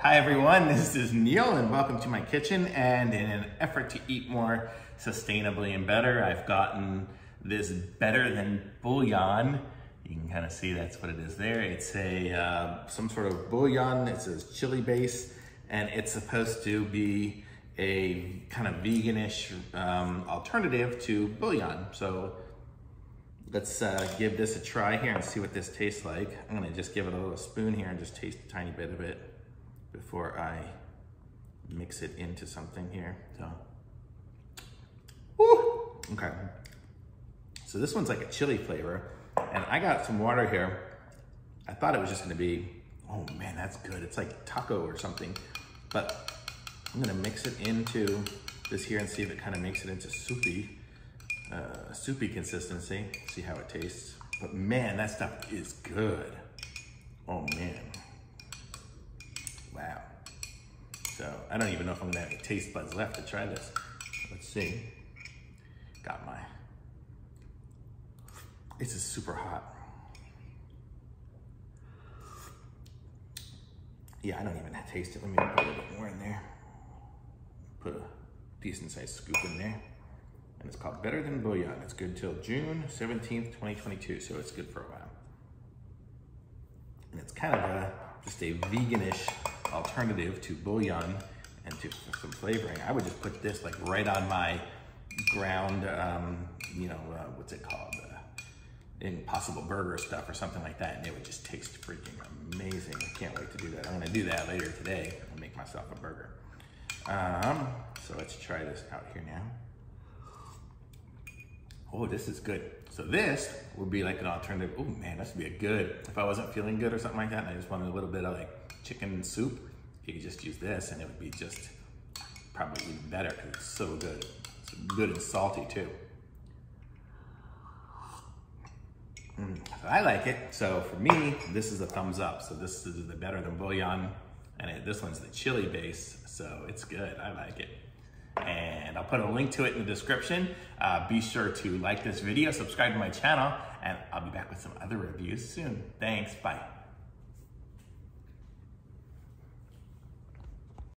Hi everyone, this is Neil and welcome to my kitchen. And in an effort to eat more sustainably and better, I've gotten this better than bouillon. You can kind of see that's what it is there. It's some sort of bouillon. It says chili base, and it's supposed to be a kind of veganish alternative to bouillon. So let's give this a try here and see what this tastes like. I'm gonna just give it a little spoon here and just taste a tiny bit of it before I mix it into something here. So, woo, okay. So this one's like a chili flavor, and I got some water here. I thought it was just gonna be, oh man, that's good. It's like taco or something, but I'm gonna mix it into this here and see if it kind of makes it into soupy consistency. See how it tastes. But man, that stuff is good. Oh man. Wow. So I don't even know if I'm gonna have any taste buds left to try this. Let's see. Got my, this is super hot. Yeah, I don't even taste it. Let me put a little bit more in there. Put a decent sized scoop in there. And it's called Better Than Bouillon. It's good till June 17th, 2022. So it's good for a while. And it's kind of just a veganish alternative to bouillon and to some flavoring. I would just put this like right on my ground, what's it called? Impossible burger stuff or something like that, and it would just taste freaking amazing. I can't wait to do that. I'm gonna do that later today and make myself a burger. So let's try this out here now. Oh, this is good. So this would be like an alternative. Oh man, this would be a good, if I wasn't feeling good or something like that, and I just wanted a little bit of like chicken soup, you could just use this and it would be just probably even better because it's so good. It's good and salty too. So I like it. So for me, this is a thumbs up. So this is the Better Than Bouillon, and this one's the chili base. So it's good, I like it. And I'll put a link to it in the description. Be sure to like this video, subscribe to my channel, and I'll be back with some other reviews soon. Thanks, bye.